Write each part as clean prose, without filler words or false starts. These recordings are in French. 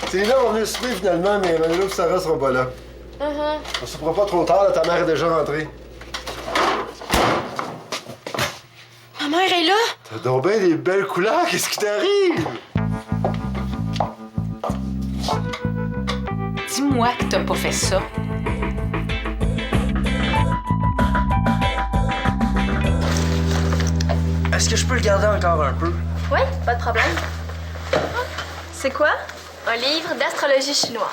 Célina va venir souper finalement, mais Manuela et Sarah seront pas là. On se fera pas trop tard, là, ta mère est déjà rentrée. Ma mère est là? T'as donc bien des belles couleurs, qu'est-ce qui t'arrive? Dis-moi que t'as pas fait ça. Est-ce que je peux le garder encore un peu? Oui, pas de problème. C'est quoi? Un livre d'astrologie chinoise.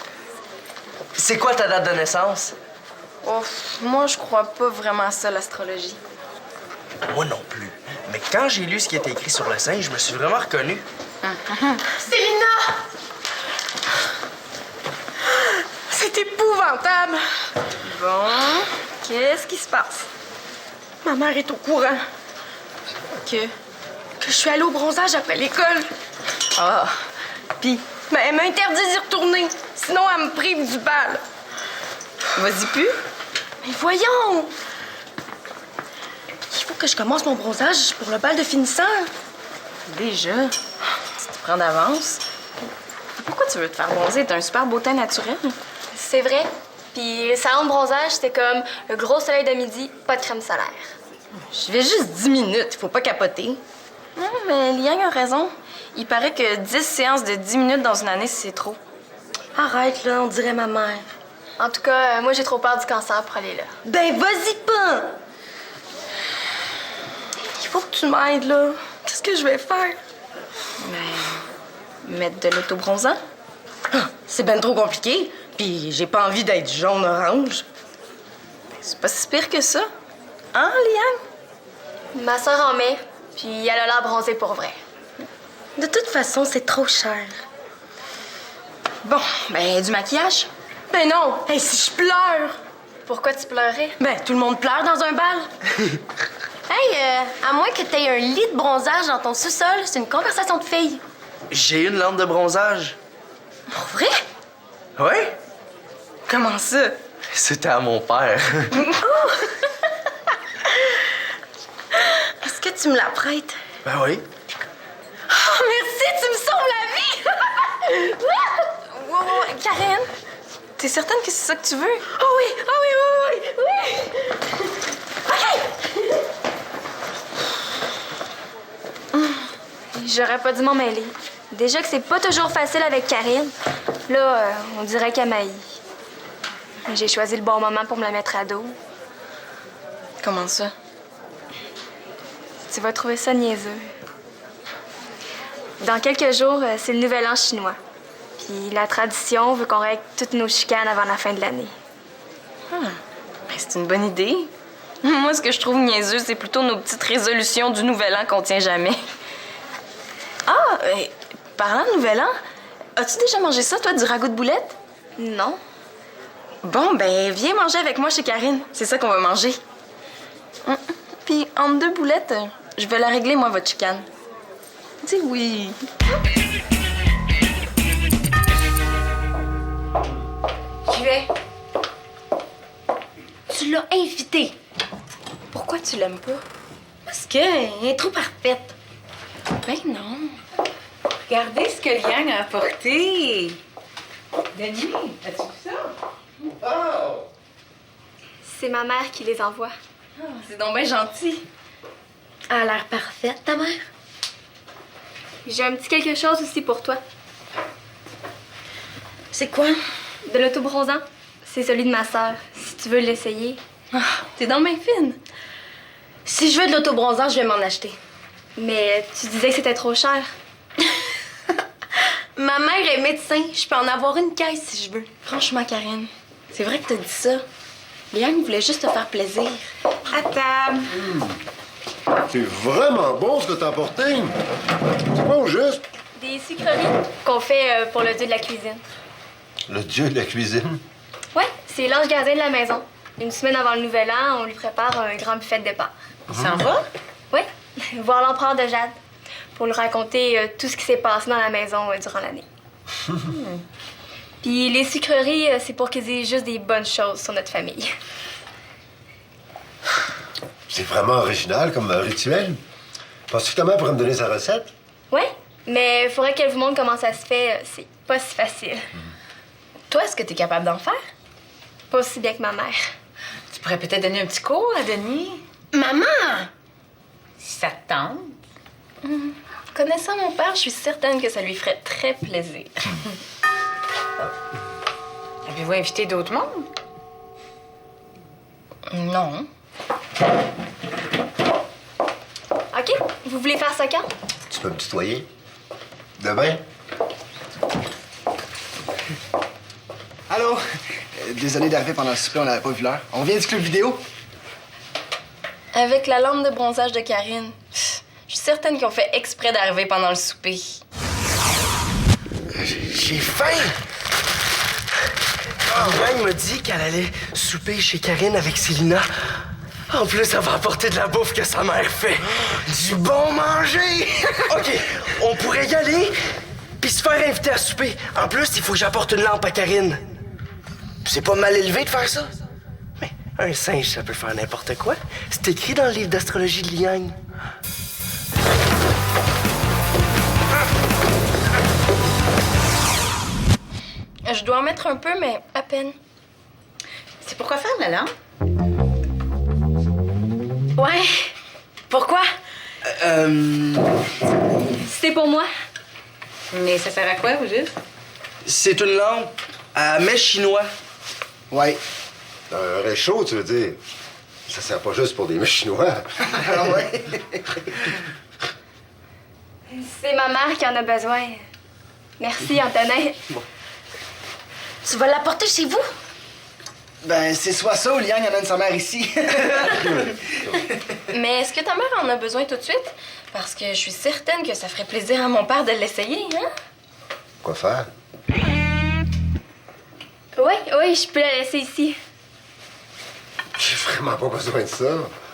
C'est quoi ta date de naissance? Oh, moi, je crois pas vraiment à ça, l'astrologie. Moi non plus. Mais quand j'ai lu ce qui était écrit sur le sein, je me suis vraiment reconnu. Célina! C'est épouvantable! Bon, qu'est-ce qui se passe? Ma mère est au courant. Que je suis allée au bronzage après l'école. Ah, puis elle m'a interdit d'y retourner. Sinon, elle me prive du bal. Vas-y plus. Mais voyons! Il faut que je commence mon bronzage pour le bal de finissant. Déjà? Tu te prends d'avance? Pourquoi tu veux te faire bronzer? T'as un super beau teint naturel. C'est vrai. Puis le salon de bronzage, c'était comme le gros soleil de midi, pas de crème solaire. Je vais juste 10 minutes, faut pas capoter. Non, mais Liang a raison. Il paraît que 10 séances de 10 minutes dans une année, c'est trop. Arrête, là, on dirait ma mère. En tout cas, moi, j'ai trop peur du cancer pour aller là. Ben, vas-y pas! Il faut que tu m'aides, là. Qu'est-ce que je vais faire? Ben, mettre de l'autobronzant? C'est ben trop compliqué. Puis j'ai pas envie d'être jaune-orange. C'est pas si pire que ça. Hein, Liane? Ma sœur en met, puis elle a l'air bronzée pour vrai. De toute façon, c'est trop cher. Bon, ben, du maquillage? Ben non! Hey, si je pleure! Pourquoi tu pleurais? Ben, tout le monde pleure dans un bal. Hey, à moins que t'aies un lit de bronzage dans ton sous-sol, c'est une conversation de filles. J'ai une lampe de bronzage. Pour vrai? Oui? Comment ça? C'était à mon père. Est-ce que tu me la prêtes? Ben oui. Oh, merci, tu me sauves la vie! Ouais, Karen, t'es certaine que c'est ça que tu veux? Oh oui, oh oui, oui, oui, oui! OK! J'aurais pas dû m'en mêler. Déjà que c'est pas toujours facile avec Karine. Là, on dirait qu'elle m'haït. Mais j'ai choisi le bon moment pour me la mettre à dos. Comment ça? Tu vas trouver ça niaiseux. Dans quelques jours, c'est le Nouvel An chinois. Puis la tradition veut qu'on règle toutes nos chicanes avant la fin de l'année. Ben, c'est une bonne idée. Moi, ce que je trouve niaiseux, c'est plutôt nos petites résolutions du Nouvel An qu'on tient jamais. Ah, parlant de Nouvel An, as-tu déjà mangé ça, toi, du ragoût de boulettes? Non? Bon, ben, viens manger avec moi chez Karine. C'est ça qu'on va manger. Puis, entre deux boulettes, je vais la régler, moi, votre chicane. Dis oui. J'y vais. Tu l'as invitée. Pourquoi tu l'aimes pas? Parce qu'elle est trop parfaite. Ben non. Regardez ce que Liang a apporté. Denis, as-tu vu ça? Oh! C'est ma mère qui les envoie. Oh, c'est donc bien gentil. Elle a l'air parfaite, ta mère. J'ai un petit quelque chose aussi pour toi. C'est quoi? De l'autobronzant. C'est celui de ma sœur. Si tu veux l'essayer. Ah, t'es donc bien fine. Si je veux de l'autobronzant, je vais m'en acheter. Mais tu disais que c'était trop cher. Ma mère est médecin. Je peux en avoir une caisse si je veux. Franchement, Karine, c'est vrai que t'as dit ça. Liane voulait juste te faire plaisir. À table. C'est vraiment bon ce que t'as apporté. C'est bon, juste. Des sucreries qu'on fait pour le dieu de la cuisine. Le dieu de la cuisine. Ouais, c'est l'ange gardien de la maison. Une semaine avant le Nouvel An, on lui prépare un grand buffet de départ. Il s'en va? Ouais, voir l'empereur de Jade. Pour lui raconter tout ce qui s'est passé dans la maison durant l'année. Puis les sucreries, c'est pour qu'ils aient juste des bonnes choses sur notre famille. C'est vraiment original comme rituel. Penses-tu que ta mère pourrait me donner sa recette? Ouais, Mais il faudrait qu'elle vous montre comment ça se fait. C'est pas si facile. Toi, est-ce que t'es capable d'en faire? Pas aussi bien que ma mère. Tu pourrais peut-être donner un petit cours à Denis. Maman! Si ça te tente. Connaissant mon père, je suis certaine que ça lui ferait très plaisir. Avez-vous invité d'autres mondes? Non. OK? Vous voulez faire ça quand? Tu peux me tutoyer? Demain? Allô? Désolé d'arriver pendant le souper, on n'avait pas vu l'heure. On vient du club vidéo? Avec la lampe de bronzage de Karine. Je suis certaine qu'ils ont fait exprès d'arriver pendant le souper. J'ai faim! Liane m'a dit qu'elle allait souper chez Karine avec Célina. En plus, elle va apporter de la bouffe que sa mère fait. Du bon manger! OK, on pourrait y aller puis se faire inviter à souper. En plus, il faut que j'apporte une lampe à Karine. C'est pas mal élevé de faire ça. Mais un singe, ça peut faire n'importe quoi. C'est écrit dans le livre d'astrologie de Liane. Je dois en mettre un peu, mais à peine. C'est pourquoi faire la lampe? Ouais. Pourquoi? C'est pour moi. Mais ça sert à quoi, au juste? C'est une lampe à mets chinois. Ouais. Un réchaud, tu veux dire? Ça sert pas juste pour des mets chinois. Ah ouais? C'est ma mère qui en a besoin. Merci, Antonin. Tu vas l'apporter chez vous? Ben, c'est soit ça ou Liane amène sa mère ici. Mais est-ce que ta mère en a besoin tout de suite? Parce que je suis certaine que ça ferait plaisir à mon père de l'essayer, hein? Quoi faire? Oui, je peux la laisser ici. J'ai vraiment pas besoin de ça.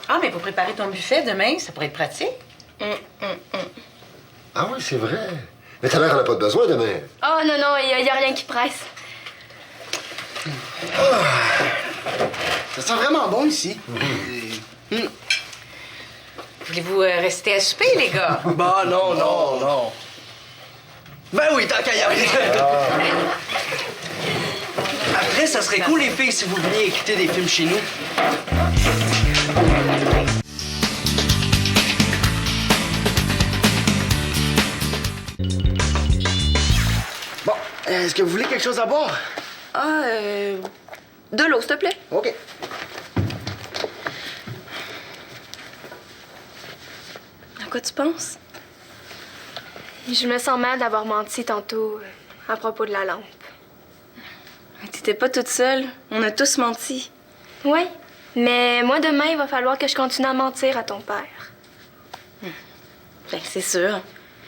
Ah, mais pour préparer ton buffet demain, ça pourrait être pratique. Ah oui, c'est vrai. Mais ta mère en a pas de besoin demain. Oh non, il y a rien qui presse. Ça sent vraiment bon ici. Voulez-vous rester à souper, les gars? Bah non. Ben oui, tant qu'à y aller. Après, ça serait cool, les filles, si vous veniez écouter des films chez nous. Bon, est-ce que vous voulez quelque chose à boire? De l'eau, s'il te plaît. OK. À quoi tu penses? Je me sens mal d'avoir menti tantôt à propos de la lampe. T'étais pas toute seule. On a tous menti. Oui, mais moi, demain, il va falloir que je continue à mentir à ton père. Ben, c'est sûr.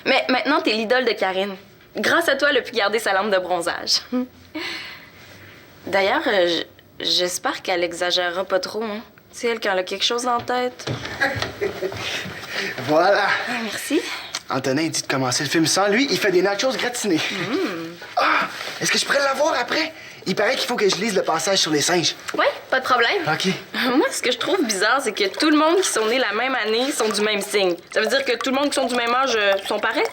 Mais maintenant, t'es l'idole de Karine. Grâce à toi, elle a pu garder sa lampe de bronzage. D'ailleurs, j'espère qu'elle exagérera pas trop, hein. C'est elle qui a quelque chose en tête. Voilà. Merci. Antonin dit de commencer le film sans lui. Il fait des nachos gratinés. Ah! Est-ce que je pourrais l'avoir après? Il paraît qu'il faut que je lise le passage sur les singes. Oui, pas de problème. OK. Moi, ce que je trouve bizarre, c'est que tout le monde qui sont nés la même année sont du même signe. Ça veut dire que tout le monde qui sont du même âge sont pareils?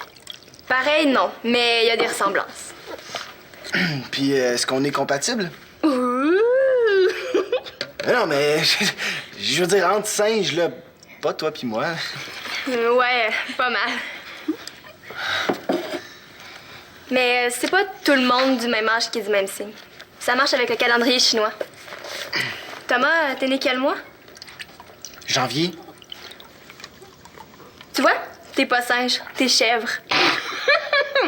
Pareil, non, mais il y a des ressemblances. Puis, est-ce qu'on est compatibles? Ouh! Non, mais je veux dire, entre singes, là, pas toi puis moi. Ouais, pas mal. Mais c'est pas tout le monde du même âge qui est du même signe. Ça marche avec le calendrier chinois. Thomas, t'es né quel mois? Janvier. Tu vois? T'es pas singe, t'es chèvre.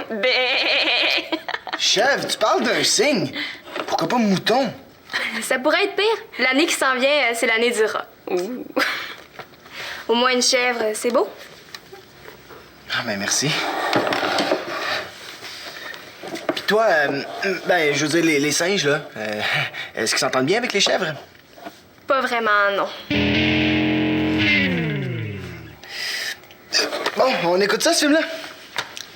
Ben! Chef, tu parles d'un signe. Pourquoi pas mouton? Ça pourrait être pire. L'année qui s'en vient, c'est l'année du rat. Ouh. Au moins une chèvre, c'est beau. Ah, ben merci. Puis toi, ben, je veux dire, les singes, là, est-ce qu'ils s'entendent bien avec les chèvres? Pas vraiment, non. Bon, on écoute ça, ce film-là?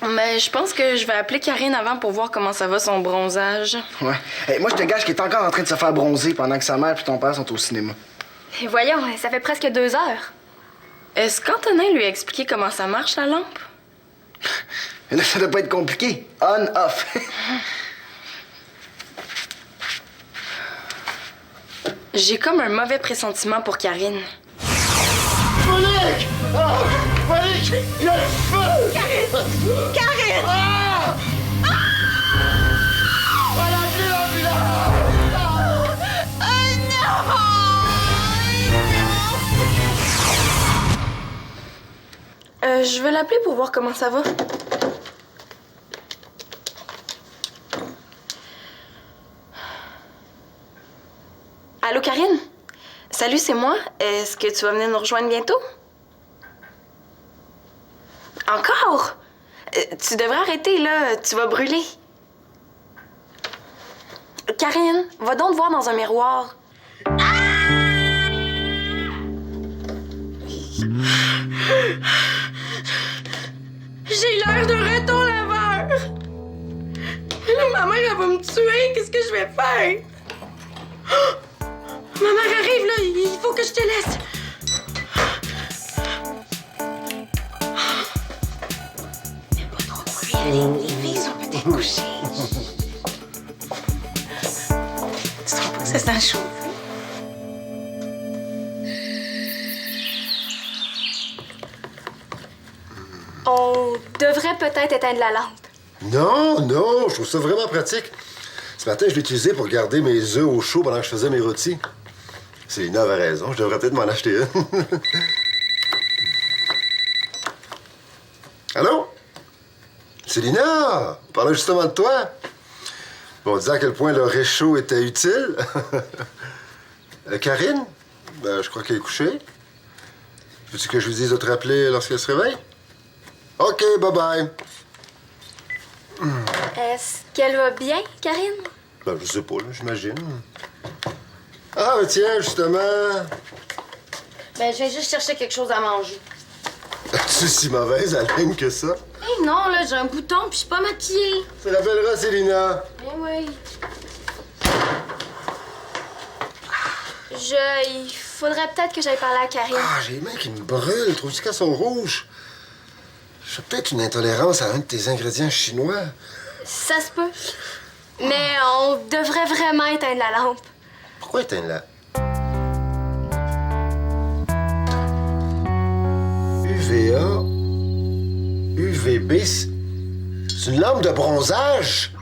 Mais je pense que je vais appeler Karine avant pour voir comment ça va son bronzage. Ouais. Hey, moi, je te gage qu'il est encore en train de se faire bronzer pendant que sa mère et ton père sont au cinéma. Et voyons, ça fait presque 2 heures. Est-ce qu'Antonin lui a expliqué comment ça marche, la lampe? Mais là, ça doit pas être compliqué. On, off. J'ai comme un mauvais pressentiment pour Karine. Monique! Ah! Monique! Il y a le feu! Karine! Ah! Voilà, appelez l'ambulance! Je vais l'appeler pour voir comment ça va. Allô, Karine? Salut, c'est moi. Est-ce que tu vas venir nous rejoindre bientôt? Encore? Tu devrais arrêter, là. Tu vas brûler. Karine, va donc te voir dans un miroir. J'ai l'air d'un raton laveur. Là, ma mère, elle va me tuer. Qu'est-ce que je vais faire? Ma mère arrive, là. Il faut que je te laisse. Mais pas trop de bruit. Les filles sont peut-être couchées. Tu trouves pas que ça sent chaud? On devrait peut-être éteindre la lampe. Non, non, je trouve ça vraiment pratique. Ce matin, je l'ai utilisé pour garder mes œufs au chaud pendant que je faisais mes rôtis. Célina avait raison, je devrais peut-être m'en acheter une. Allô? Célina, on parlait justement de toi. On disait à quel point le réchaud était utile. Karine? Ben, je crois qu'elle est couchée. Veux-tu que je lui dise de te rappeler lorsqu'elle se réveille? OK, bye-bye. Est-ce qu'elle va bien, Karine? Ben, je sais pas, là, j'imagine. Ah, ben tiens, justement. Ben, je viens juste chercher quelque chose à manger. Es-tu si mauvaise haleine que ça? Hé, non, là, j'ai un bouton puis je suis pas maquillée. Ça rappellera, Célina. Eh oui. Il faudrait peut-être que j'aille parler à Karine. Ah, j'ai les mains qui me brûlent. Trouves-tu qu'elles sont rouges? J'ai peut-être une intolérance à un de tes ingrédients chinois. Ça se peut. Mais on devrait vraiment éteindre la lampe. Pourquoi éteindre-la? UVA, UVB, c'est une lampe de bronzage.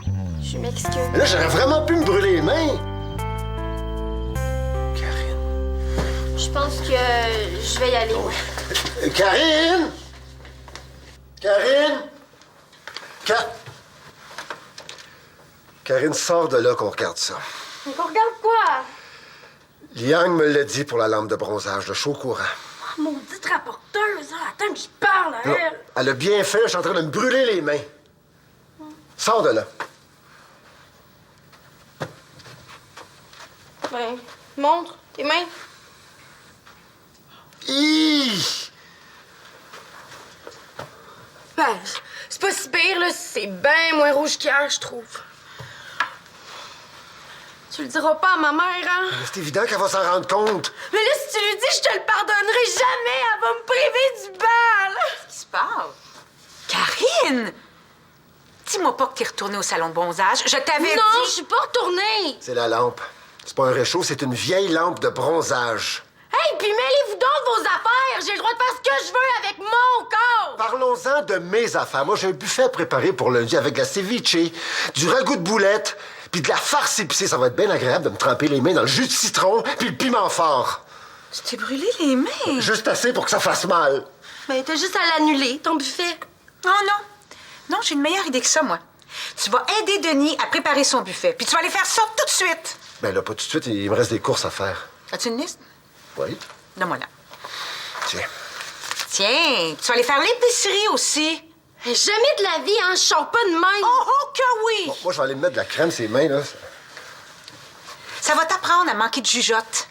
Je m'excuse. Mais là, j'aurais vraiment pu me brûler les mains. Karine. Je pense que je vais y aller. Karine! Karine! Karine, sors de là qu'on regarde ça. Mais qu'on regarde quoi? Liang me l'a dit pour la lampe de bronzage, le chaud courant. Oh, maudite rapporteuse, hein. Attends que je parle à Non, elle. elle a bien fait, je suis en train de me brûler les mains. Sors de là. Ben, montre tes mains. Hi! Ben, c'est pas si pire, là. C'est bien moins rouge qu'hier, je trouve. Tu le diras pas à ma mère, hein? C'est évident qu'elle va s'en rendre compte. Mais là, si tu lui dis, je te le pardonnerai jamais. Elle va me priver du bal. Qu'est-ce qui se passe? Karine! Dis-moi pas que t'es retournée au salon de bronzage. Je t'avais Non, dit... je suis pas retournée. C'est la lampe. C'est pas un réchaud, c'est une vieille lampe de bronzage. Hey, puis mêlez-vous donc de vos affaires. J'ai le droit de faire ce que je veux avec mon corps. Parlons-en de mes affaires. Moi, j'ai un buffet préparé pour lundi avec de la ceviche, du ragoût de boulettes, puis de la farce épicée. Ça va être bien agréable de me tremper les mains dans le jus de citron puis le piment fort. Tu t'es brûlé les mains. Juste assez pour que ça fasse mal. Ben, t'as juste à l'annuler, ton buffet. Oh non. Non, j'ai une meilleure idée que ça, moi. Tu vas aider Denis à préparer son buffet, puis tu vas aller faire ça tout de suite. Ben là, pas tout de suite, il me reste des courses à faire. As-tu une liste? Oui. Donne-moi là. Tiens. Tiens, tu vas aller faire l'épicerie aussi. Jamais de la vie, hein? Je sors pas de même. Oh que oui! Bon, moi, je vais aller me mettre de la crème sur les mains, là. Ça va t'apprendre à manquer de jugeote.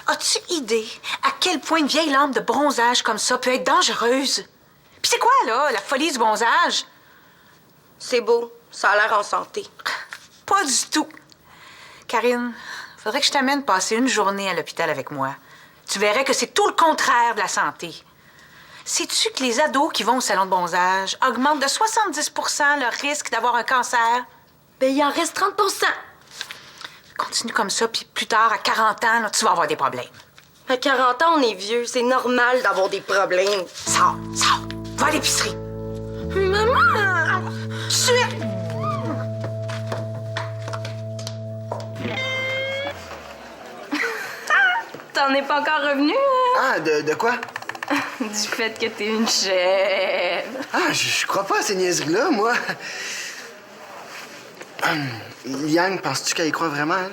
As-tu idée à quel point une vieille lampe de bronzage comme ça peut être dangereuse? Puis c'est quoi, là, la folie du bronzage? C'est beau. Ça a l'air en santé. Pas du tout. Karine, faudrait que je t'amène passer une journée à l'hôpital avec moi. Tu verrais que c'est tout le contraire de la santé. Sais-tu que les ados qui vont au salon de bronzage augmentent de 70 leur risque d'avoir un cancer? Ben, il en reste 30 %. Continue comme ça, puis plus tard, à 40 ans, là, tu vas avoir des problèmes. À 40 ans, on est vieux. C'est normal d'avoir des problèmes. Sors, va à l'épicerie. Maman! Suite! T'en es pas encore revenu, hein? Ah, de quoi? Du fait que t'es une chèvre. Ah, je crois pas à ces niaiseries-là, moi. Yang, penses-tu qu'elle y croit vraiment, elle?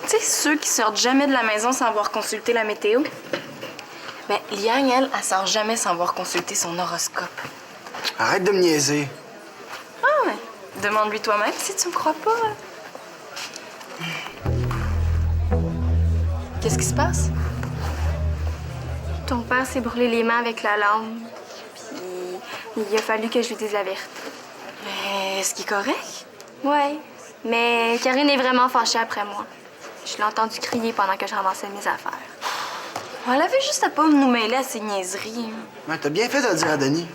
Tu sais, ceux qui sortent jamais de la maison sans avoir consulté la météo? Ben, Liang, elle sort jamais sans avoir consulté son horoscope. Arrête de me niaiser. Ah ouais? Demande-lui toi-même si tu me crois pas. Qu'est-ce qui se passe? Ton père s'est brûlé les mains avec la lampe. Puis il a fallu que je lui dise la vérité. Mais est-ce qu'il est correct? Ouais, mais Karine est vraiment fâchée après moi. Je l'ai entendu crier pendant que je ramassais mes affaires. Elle avait juste à pas nous mêler à ses niaiseries. Ouais, t'as bien fait de le dire à Denis.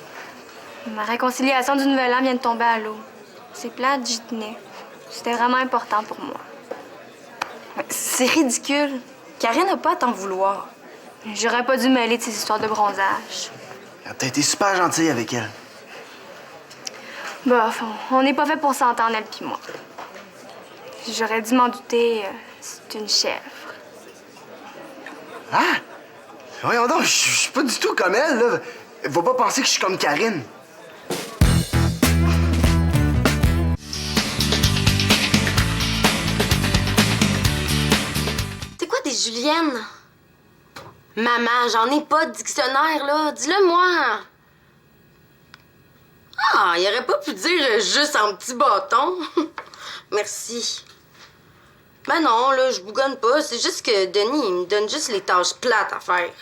Ma réconciliation du Nouvel An vient de tomber à l'eau. C'est plate, j'y tenais. C'était vraiment important pour moi. C'est ridicule. Karine n'a pas à t'en vouloir. J'aurais pas dû me mêler de ces histoires de bronzage. T'as été super gentille avec elle. Bof, on n'est pas fait pour s'entendre, elle pis moi. J'aurais dû m'en douter, c'est une chèvre. Ah! Voyons donc, je suis pas du tout comme elle, là. Faut pas penser que je suis comme Karine. C'est quoi des Juliennes? Maman, j'en ai pas de dictionnaire, là. Dis-le moi. Ah, il aurait pas pu dire juste en petit bâton. Merci. Ben non, là, je bougonne pas. C'est juste que Denis, il me donne juste les tâches plates à faire.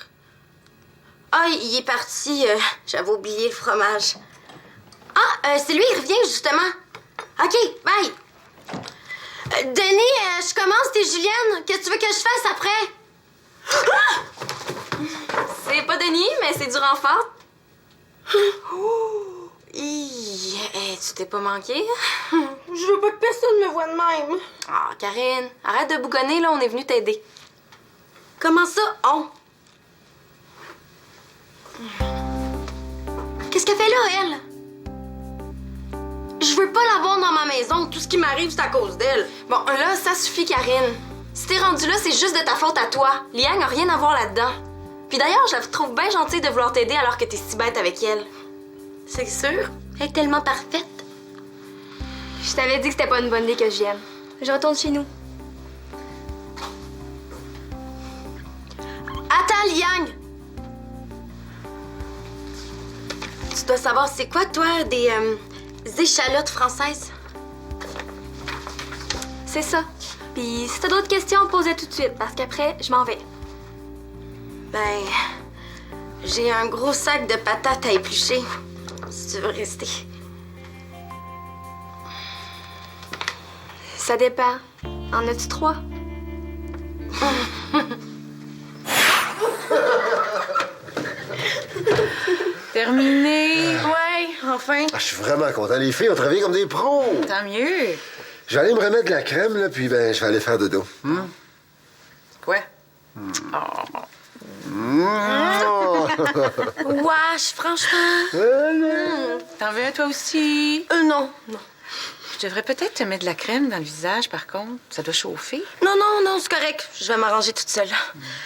Ah, il est parti. J'avais oublié le fromage. Ah, c'est lui, il revient, justement. OK, bye. Denis, je commence, t'es Julienne. Qu'est-ce que tu veux que je fasse après? Ah! C'est pas Denis, mais c'est du renfort. Tu t'es pas manqué? Je veux pas que personne me voie de même. Ah, Karine, arrête de bougonner, là, on est venu t'aider. Comment ça, on? Qu'est-ce qu'elle fait là, elle? Je veux pas la voir dans ma maison. Tout ce qui m'arrive, c'est à cause d'elle. Bon, là, ça suffit, Karine. Si t'es rendue là, c'est juste de ta faute à toi. Liang a rien à voir là-dedans. Puis d'ailleurs, je la trouve bien gentille de vouloir t'aider alors que t'es si bête avec elle. C'est sûr? Elle est tellement parfaite. Je t'avais dit que c'était pas une bonne idée que je vienne. Je retourne chez nous. Attends, Liang! Tu dois savoir, c'est quoi, toi, des échalotes françaises? C'est ça. Puis si t'as d'autres questions, pose-les tout de suite, parce qu'après, je m'en vais. Ben, j'ai un gros sac de patates à éplucher, si tu veux rester. Ça dépend. En as-tu 3? Terminé. Ouais, enfin. Ah, je suis vraiment content. Les filles ont travaillé comme des pros. Tant mieux. Je vais aller me remettre de la crème, là, puis ben, je vais aller faire dodo. Quoi? Wesh, franchement. T'en veux un, toi aussi? Non. Je devrais peut-être te mettre de la crème dans le visage, par contre. Ça doit chauffer. Non, c'est correct. Je vais m'arranger toute seule.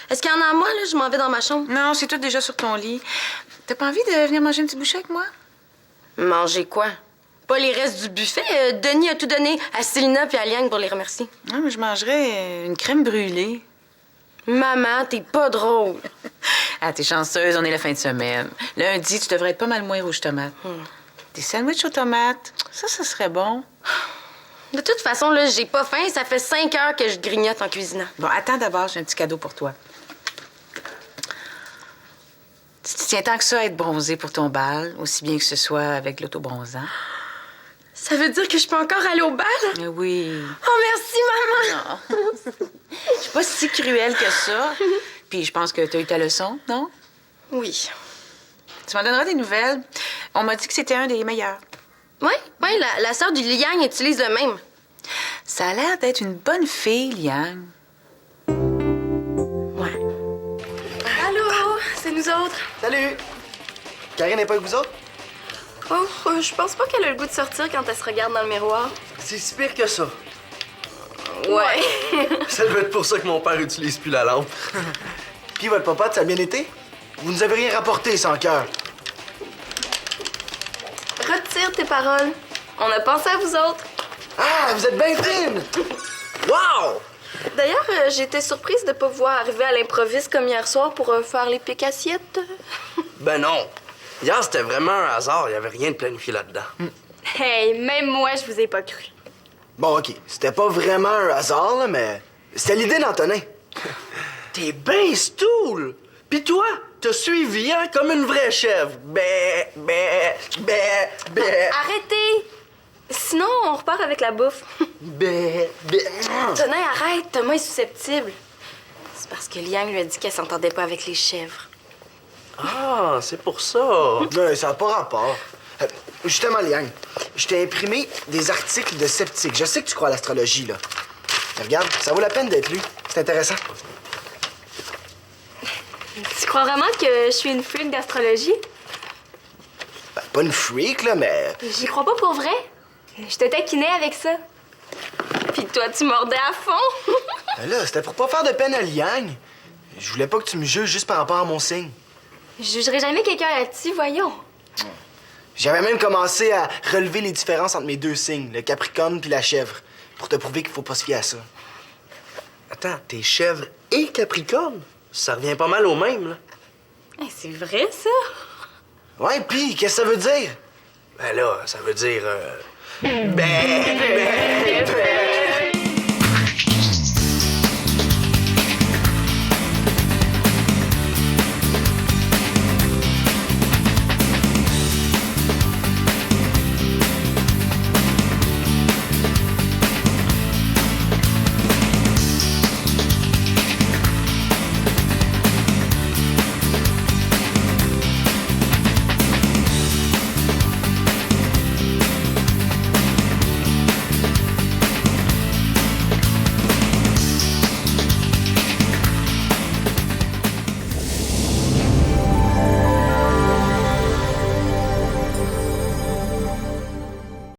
Est-ce qu'il y en a à moi, là? Je m'en vais dans ma chambre. Non, c'est tout déjà sur ton lit. T'as pas envie de venir manger une petite bouchée avec moi? Manger quoi? Pas les restes du buffet. Denis a tout donné à Célina puis à Liang pour les remercier. Non, mais je mangerais une crème brûlée. Maman, t'es pas drôle. Ah, t'es chanceuse, on est la fin de semaine. Lundi, tu devrais être pas mal moins rouge tomate. Des sandwichs aux tomates, ça serait bon. De toute façon, là, j'ai pas faim. Ça fait 5 heures que je grignote en cuisinant. Bon, attends d'abord, j'ai un petit cadeau pour toi. Si tu tiens tant que ça à être bronzé pour ton bal, aussi bien que ce soit avec l'autobronzant. Ça veut dire que je peux encore aller au bal? Oui. Oh, merci, maman! Non. Je suis pas si cruelle que ça. Puis Puis je pense que t'as eu ta leçon, non? Oui. Tu m'en donneras des nouvelles. On m'a dit que c'était un des meilleurs. Oui, la sœur du Liang utilise le même. Ça a l'air d'être une bonne fille, Liang. Ouais. Allô, c'est nous autres. Salut! Karine n'est pas avec vous autres? Oh, je pense pas qu'elle a le goût de sortir quand elle se regarde dans le miroir. C'est si pire que ça. Ouais. Ça doit être pour ça que mon père utilise plus la lampe. Puis votre papa, ça a bien été? Vous nous avez rien rapporté sans cœur. Retire tes paroles. On a pensé à vous autres. Ah, vous êtes bien fine! Wow! D'ailleurs, j'étais surprise de pas vous voir arriver à l'improviste comme hier soir pour faire les piques assiettes. Ben non. Hier, c'était vraiment un hasard. Il y avait rien de planifié là-dedans. Hey, même moi, je vous ai pas cru. Bon, OK, c'était pas vraiment un hasard, là, mais c'était l'idée d'Antonin. T'es ben stool! Pis toi, t'as suivi, hein, comme une vraie chèvre. Bé. Arrêtez! Sinon, on repart avec la bouffe. Bé. Antonin, arrête, Thomas est susceptible. C'est parce que Liang lui a dit qu'elle s'entendait pas avec les chèvres. Ah, c'est pour ça. Non, ça n'a pas rapport. Justement, Liang, je t'ai imprimé des articles de sceptiques. Je sais que tu crois à l'astrologie, là. Mais regarde, ça vaut la peine d'être lu. C'est intéressant. Tu crois vraiment que je suis une freak d'astrologie? Ben, pas une freak, là, mais... J'y crois pas pour vrai. Je te taquinais avec ça. Puis toi, tu mordais à fond. Ben là, c'était pour pas faire de peine à Liang. Je voulais pas que tu me juges juste par rapport à mon signe. Je jugerai jamais quelqu'un là-dessus, voyons. J'avais même commencé à relever les différences entre mes deux signes, le Capricorne puis la chèvre, pour te prouver qu'il faut pas se fier à ça. Attends, t'es chèvre et capricorne? Ça revient pas mal au même, là. Hey, c'est vrai, ça? Ouais, pis qu'est-ce que ça veut dire? Ben là, ça veut dire... Ben.